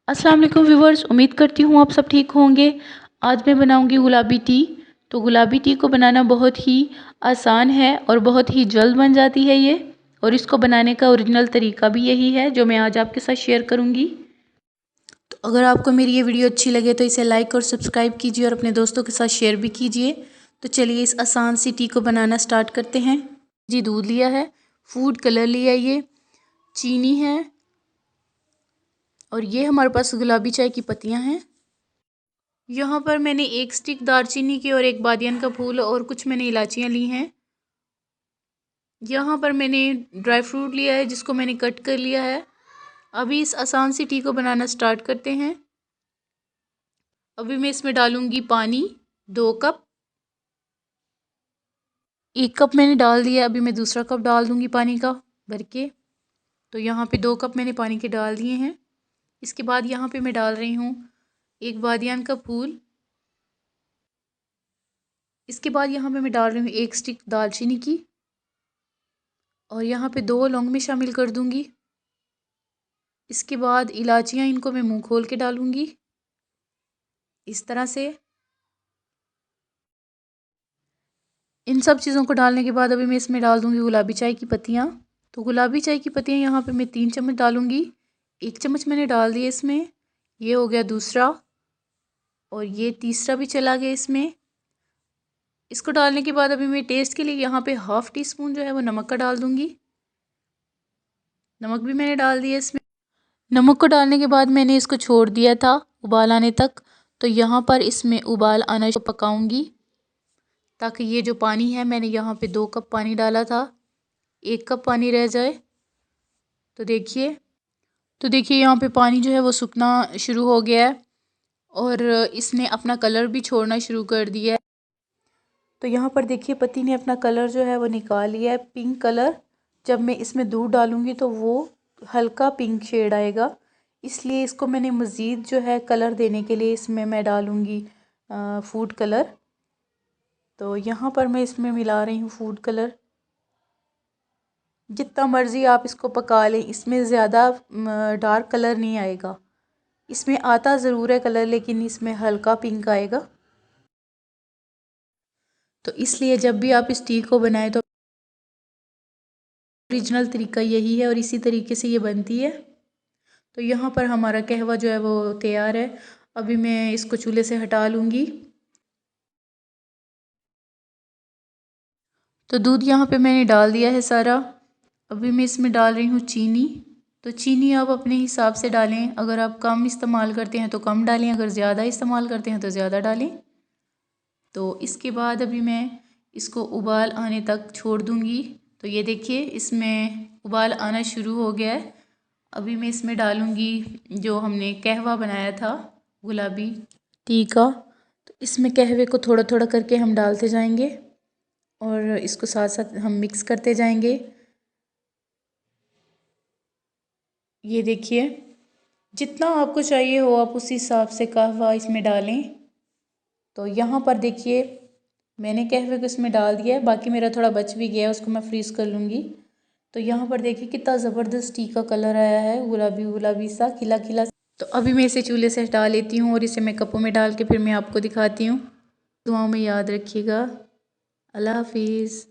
अस्सलाम वालेकुम व्यूवर्स, उम्मीद करती हूँ आप सब ठीक होंगे। आज मैं बनाऊंगी गुलाबी टी। तो गुलाबी टी को बनाना बहुत ही आसान है और बहुत ही जल्द बन जाती है ये। और इसको बनाने का ओरिजिनल तरीका भी यही है जो मैं आज आपके साथ शेयर करूंगी। तो अगर आपको मेरी ये वीडियो अच्छी लगे तो इसे लाइक और सब्सक्राइब कीजिए और अपने दोस्तों के साथ शेयर भी कीजिए। तो चलिए इस आसान सी टी को बनाना स्टार्ट करते हैं। जी, दूध लिया है, फूड कलर लिया, ये चीनी है और ये हमारे पास गुलाबी चाय की पत्तियां हैं। यहाँ पर मैंने एक स्टिक दालचीनी की और एक बादियन का फूल और कुछ मैंने इलायचियाँ ली हैं। यहाँ पर मैंने ड्राई फ्रूट लिया है जिसको मैंने कट कर लिया है। अभी इस आसान सी टी को बनाना स्टार्ट करते हैं। अभी मैं इसमें डालूंगी पानी 2 कप। 1 कप मैंने डाल दिया, अभी मैं दूसरा कप डाल दूंगी पानी का भर के। तो यहाँ पे 2 कप मैंने पानी के डाल दिए हैं। इसके बाद यहाँ पे मैं डाल रही हूँ एक बादियान का फूल। इसके बाद यहाँ पे मैं डाल रही हूँ एक स्टिक दालचीनी की और यहाँ पे 2 लौंग में शामिल कर दूंगी। इसके बाद इलायचियाँ, इनको मैं मुंह खोल के डालूंगी इस तरह से। इन सब चीज़ों को डालने के बाद अभी मैं इसमें डाल दूंगी गुलाबी चाय की पत्तियाँ। तो गुलाबी चाय की पत्तियाँ यहाँ पे मैं 3 चम्मच डालूंगी। 1 चम्मच मैंने डाल दिया इसमें, ये हो गया दूसरा और ये तीसरा भी चला गया इसमें। इसको डालने के बाद अभी मैं टेस्ट के लिए यहाँ पे ½ टी स्पून जो है वो नमक का डाल दूंगी। नमक भी मैंने डाल दिया इसमें। नमक को डालने के बाद मैंने इसको छोड़ दिया था उबाल आने तक। तो यहाँ पर इसमें उबाल आना पकाऊंगी ताकि ये जो पानी है, मैंने यहाँ पे 2 कप पानी डाला था, 1 कप पानी रह जाए। तो देखिए यहाँ पे पानी जो है वो सूखना शुरू हो गया है और इसने अपना कलर भी छोड़ना शुरू कर दिया है। तो यहाँ पर देखिए पत्ती ने अपना कलर जो है वो निकाल लिया है, पिंक कलर। जब मैं इसमें दूध डालूंगी तो वो हल्का पिंक शेड आएगा, इसलिए इसको मैंने मज़ीद जो है कलर देने के लिए इसमें मैं डालूंगी फूड कलर। तो यहाँ पर मैं इसमें मिला रही हूँ फूड कलर। जितना मर्ज़ी आप इसको पका लें, इसमें ज़्यादा डार्क कलर नहीं आएगा। इसमें आता ज़रूर है कलर लेकिन इसमें हल्का पिंक आएगा। तो इसलिए जब भी आप इस टी को बनाएं तो ओरिजिनल तरीका यही है और इसी तरीके से ये बनती है। तो यहाँ पर हमारा कहवा जो है वो तैयार है। अभी मैं इसको चूल्हे से हटा लूँगी। तो दूध यहाँ पे मैंने डाल दिया है सारा। अभी मैं इसमें डाल रही हूँ चीनी। तो चीनी आप अपने हिसाब से डालें, अगर आप कम इस्तेमाल करते हैं तो कम डालें, अगर ज़्यादा इस्तेमाल करते हैं तो ज़्यादा डालें। तो इसके बाद अभी मैं इसको उबाल आने तक छोड़ दूँगी। तो ये देखिए इसमें उबाल आना शुरू हो गया है। अभी मैं इसमें डालूँगी जो हमने कहवा बनाया था गुलाबी टी का। तो इसमें कहवे को थोड़ा थोड़ा करके हम डालते जाएंगे और इसको साथ साथ हम मिक्स करते जाएंगे। ये देखिए जितना आपको चाहिए हो आप उसी हिसाब से कहवा इसमें डालें। तो यहाँ पर देखिए मैंने कहवे को इसमें डाल दिया है, बाकी मेरा थोड़ा बच भी गया है, उसको मैं फ्रीज़ कर लूँगी। तो यहाँ पर देखिए कितना ज़बरदस्त टी का कलर आया है, गुलाबी गुलाबी सा खिला खिला। तो अभी मैं इसे चूल्हे से हटा लेती हूँ और इसे मैं कपों में डाल के फिर मैं आपको दिखाती हूँ। दुआओं में याद रखिएगा। अल्लाह हाफिज़।